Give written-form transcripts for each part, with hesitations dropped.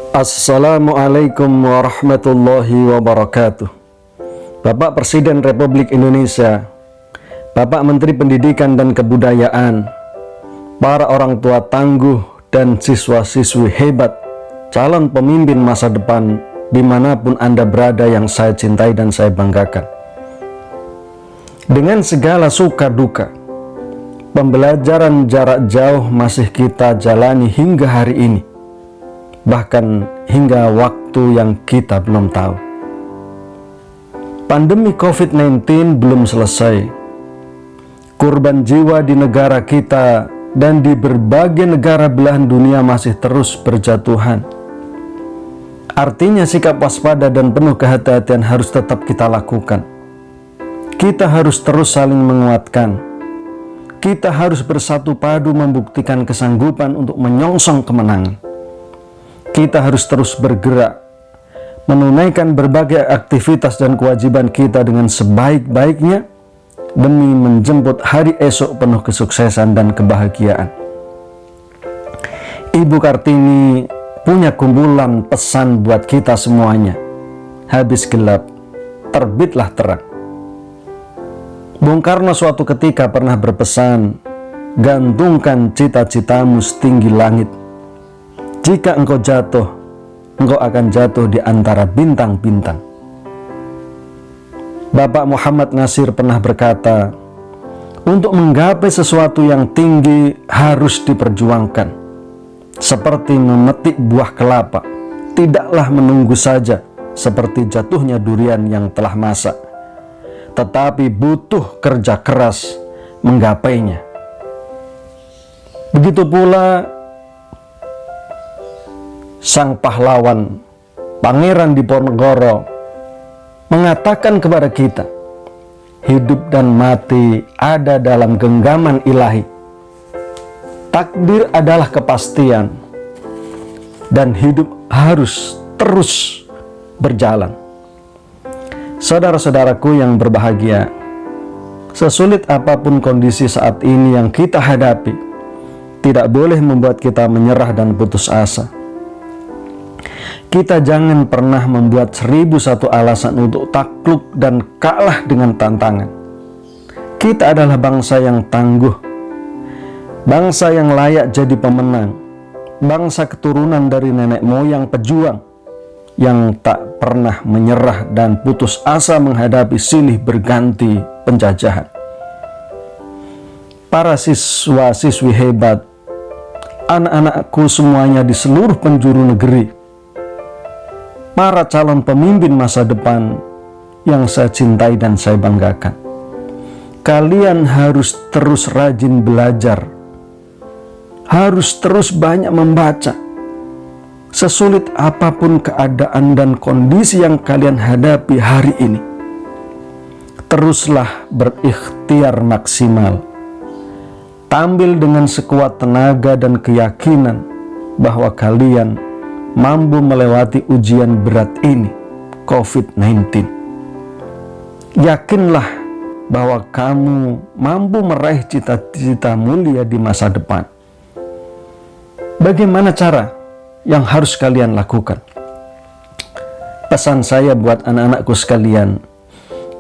Assalamualaikum warahmatullahi wabarakatuh. Bapak Presiden Republik Indonesia, Bapak Menteri Pendidikan dan Kebudayaan, para orang tua tangguh dan siswa-siswi hebat, calon pemimpin masa depan dimanapun Anda berada yang saya cintai dan saya banggakan. Dengan segala suka duka, pembelajaran jarak jauh masih kita jalani hingga hari ini, bahkan hingga waktu yang kita belum tahu. Pandemi COVID-19 belum selesai. Korban jiwa di negara kita dan di berbagai negara belahan dunia masih terus berjatuhan. Artinya sikap waspada dan penuh kehati-hatian harus tetap kita lakukan. Kita harus terus saling menguatkan. Kita harus bersatu padu membuktikan kesanggupan untuk menyongsong kemenangan. Kita harus terus bergerak, menunaikan berbagai aktivitas dan kewajiban kita dengan sebaik-baiknya demi menjemput hari esok penuh kesuksesan dan kebahagiaan. Ibu Kartini punya kumpulan pesan buat kita semuanya. Habis gelap, terbitlah terang. Bung Karno suatu ketika pernah berpesan, gantungkan cita-citamu setinggi langit. Jika engkau jatuh, engkau akan jatuh di antara bintang-bintang. Bapak Muhammad Nasir pernah berkata, untuk menggapai sesuatu yang tinggi harus diperjuangkan. Seperti memetik buah kelapa, tidaklah menunggu saja seperti jatuhnya durian yang telah masak, tetapi butuh kerja keras menggapainya. Begitu pula sang pahlawan Pangeran Diponegoro mengatakan kepada kita, hidup dan mati ada dalam genggaman ilahi. Takdir adalah kepastian dan hidup harus terus berjalan. Saudara-saudaraku yang berbahagia, sesulit apapun kondisi saat ini yang kita hadapi, tidak boleh membuat kita menyerah dan putus asa. Kita jangan pernah membuat 1001 alasan untuk takluk dan kalah dengan tantangan. Kita adalah bangsa yang tangguh, bangsa yang layak jadi pemenang, bangsa keturunan dari nenek moyang pejuang yang tak pernah menyerah dan putus asa menghadapi silih berganti penjajahan. Para siswa-siswi hebat, anak-anakku semuanya di seluruh penjuru negeri, para calon pemimpin masa depan yang saya cintai dan saya banggakan. Kalian harus terus rajin belajar, harus terus banyak membaca. Sesulit apapun keadaan dan kondisi yang kalian hadapi hari ini, teruslah berikhtiar maksimal. Tampil dengan sekuat tenaga dan keyakinan bahwa kalian mampu melewati ujian berat ini, COVID-19. Yakinlah bahwa kamu mampu meraih cita-cita mulia di masa depan. Bagaimana cara yang harus kalian lakukan? Pesan saya buat anak-anakku sekalian,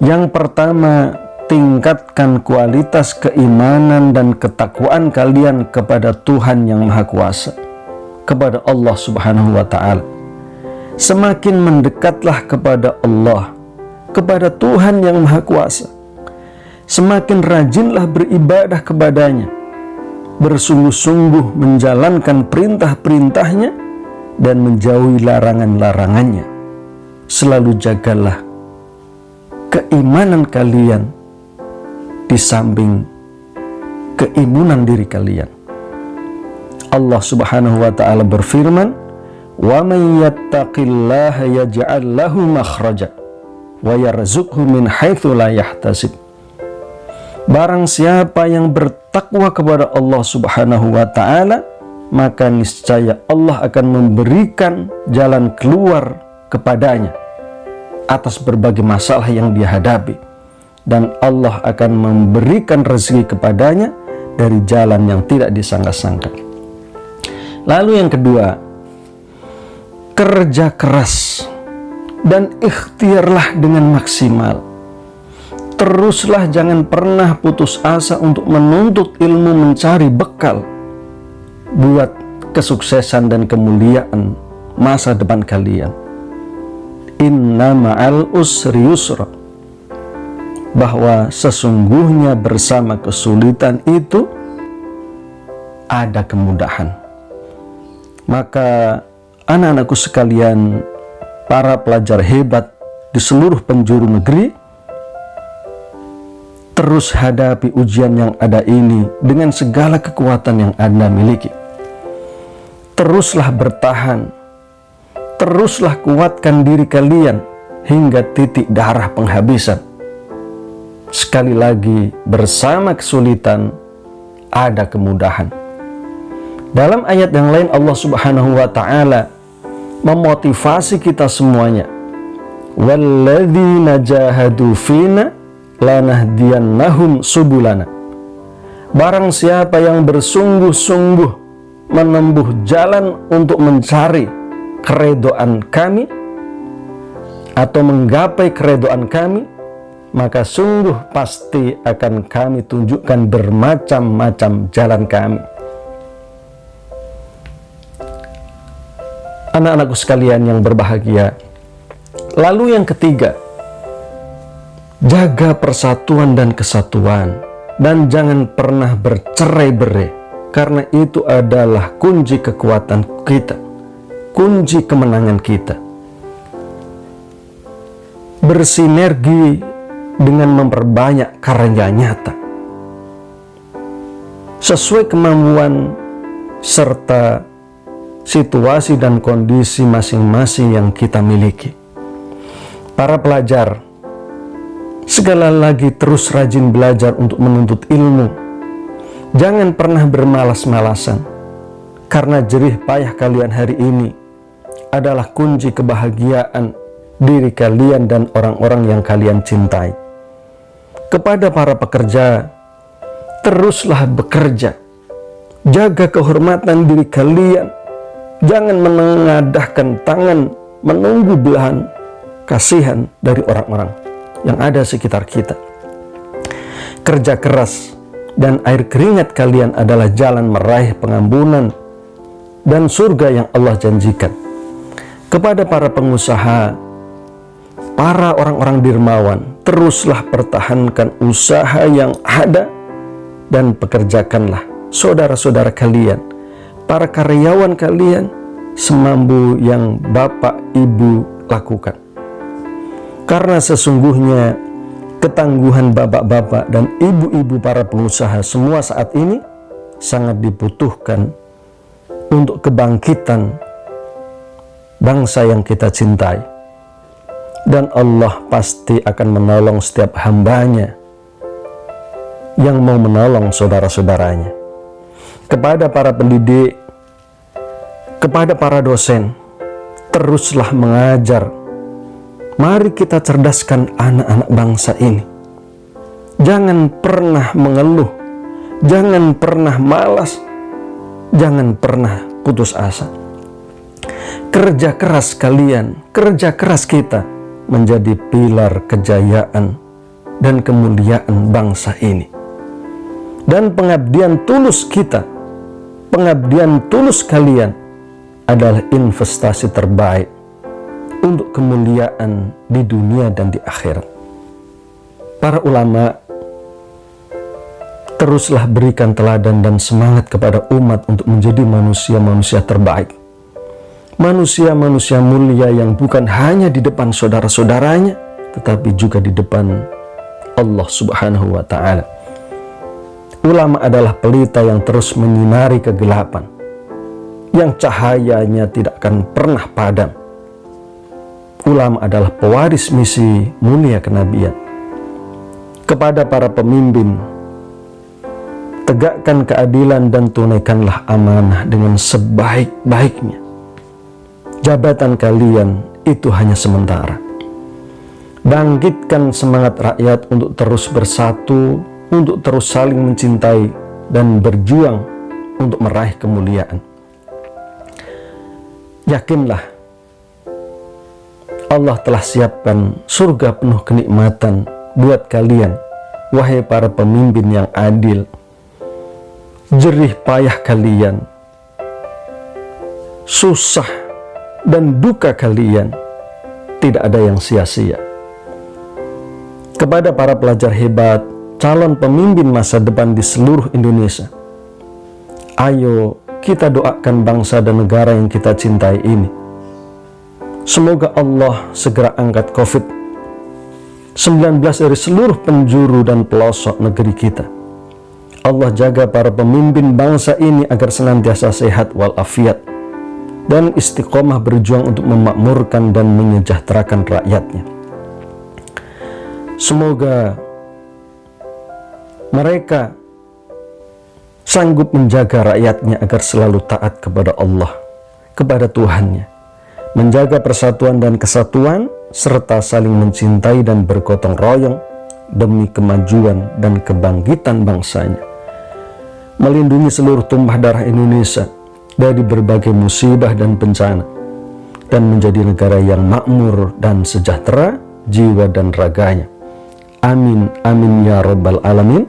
yang pertama, tingkatkan kualitas keimanan dan ketakwaan kalian kepada Tuhan yang Maha Kuasa, kepada Allah Subhanahu wa Ta'ala. Semakin mendekatlah kepada Allah, kepada Tuhan yang Maha Kuasa, semakin rajinlah beribadah kepadanya, bersungguh-sungguh menjalankan perintah-perintahnya dan menjauhi larangan-larangannya. Selalu jagalah keimanan kalian di samping keimanan diri kalian. Allah Subhanahu wa Ta'ala berfirman, "Wa may yattaqillaha yaj'al lahu makhraja wa yarzuqhu min haitsu la yahtasib." Barang siapa yang bertakwa kepada Allah Subhanahu wa Ta'ala, maka niscaya Allah akan memberikan jalan keluar kepadanya atas berbagai masalah yang dia hadapi, dan Allah akan memberikan rezeki kepadanya dari jalan yang tidak disangka-sangka. Lalu yang kedua, kerja keras, dan ikhtiarlah dengan maksimal. Teruslah, jangan pernah putus asa untuk menuntut ilmu, mencari bekal buat kesuksesan dan kemuliaan masa depan kalian. Inna ma'al usri yusra, bahwa sesungguhnya bersama kesulitan itu ada kemudahan. Maka anak-anakku sekalian, para pelajar hebat di seluruh penjuru negeri, terus hadapi ujian yang ada ini dengan segala kekuatan yang Anda miliki. Teruslah bertahan, teruslah kuatkan diri kalian hingga titik darah penghabisan. Sekali lagi, bersama kesulitan ada kemudahan. Dalam ayat yang lain Allah Subhanahu wa ta'ala memotivasi kita semuanya. Walladzina jahadu fina lanahdiyannahum subulana. Barang siapa yang bersungguh-sungguh menempuh jalan untuk mencari keredaan kami atau menggapai keredaan kami, maka sungguh pasti akan kami tunjukkan bermacam-macam jalan kami. Anak-anakku sekalian yang berbahagia, lalu yang ketiga, jaga persatuan dan kesatuan, dan jangan pernah bercerai-berai, karena itu adalah kunci kekuatan kita, kunci kemenangan kita. Bersinergi dengan memperbanyak karya nyata sesuai kemampuan serta situasi dan kondisi masing-masing yang kita miliki. Para pelajar, sekali lagi terus rajin belajar untuk menuntut ilmu. Jangan pernah bermalas-malasan, karena jerih payah kalian hari ini adalah kunci kebahagiaan diri kalian dan orang-orang yang kalian cintai. Kepada para pekerja, teruslah bekerja. Jaga kehormatan diri kalian. Jangan menengadahkan tangan menunggu belahan kasihan dari orang-orang yang ada sekitar kita. Kerja keras dan air keringat kalian adalah jalan meraih pengampunan dan surga yang Allah janjikan. Kepada para pengusaha, para orang-orang dermawan, teruslah pertahankan usaha yang ada dan pekerjakanlah saudara-saudara kalian, para karyawan kalian, semampu yang Bapak Ibu lakukan. Karena sesungguhnya ketangguhan bapak-bapak dan ibu-ibu para pengusaha semua saat ini sangat dibutuhkan untuk kebangkitan bangsa yang kita cintai. Dan Allah pasti akan menolong setiap hambanya yang mau menolong saudara-saudaranya. Kepada para pendidik, kepada para dosen, teruslah mengajar. Mari kita cerdaskan anak-anak bangsa ini. Jangan pernah mengeluh, jangan pernah malas, jangan pernah putus asa. Kerja keras kalian, kerja keras kita menjadi pilar kejayaan dan kemuliaan bangsa ini. Dan pengabdian tulus kita, pengabdian tulus kalian adalah investasi terbaik untuk kemuliaan di dunia dan di akhirat. Para ulama, teruslah berikan teladan dan semangat kepada umat untuk menjadi manusia-manusia terbaik. Manusia-manusia mulia yang bukan hanya di depan saudara-saudaranya, tetapi juga di depan Allah Subhanahu wa ta'ala. Ulama adalah pelita yang terus menyinari kegelapan, yang cahayanya tidak akan pernah padam. Ulama adalah pewaris misi mulia kenabian. Kepada para pemimpin, tegakkan keadilan dan tunaikanlah amanah dengan sebaik-baiknya. Jabatan kalian itu hanya sementara. Bangkitkan semangat rakyat untuk terus bersatu, untuk terus saling mencintai dan berjuang untuk meraih kemuliaan. Yakinlah Allah telah siapkan surga penuh kenikmatan buat kalian, wahai para pemimpin yang adil. Jerih payah kalian, susah dan duka kalian, tidak ada yang sia-sia. Kepada para pelajar hebat, calon pemimpin masa depan di seluruh Indonesia, ayo kita doakan bangsa dan negara yang kita cintai ini. Semoga Allah segera angkat COVID-19 dari seluruh penjuru dan pelosok negeri kita. Allah jaga para pemimpin bangsa ini agar senantiasa sehat walafiat dan istiqomah berjuang untuk memakmurkan dan menyejahterakan rakyatnya. Semoga mereka sanggup menjaga rakyatnya agar selalu taat kepada Allah, kepada Tuhannya, menjaga persatuan dan kesatuan, serta saling mencintai dan bergotong royong demi kemajuan dan kebangkitan bangsanya, melindungi seluruh tumpah darah Indonesia dari berbagai musibah dan bencana, dan menjadi negara yang makmur dan sejahtera jiwa dan raganya. Amin, amin ya rabbal alamin.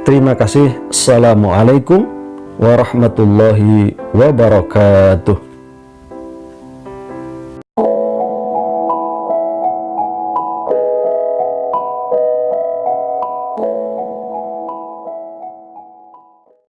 Terima kasih. Assalamualaikum warahmatullahi wabarakatuh.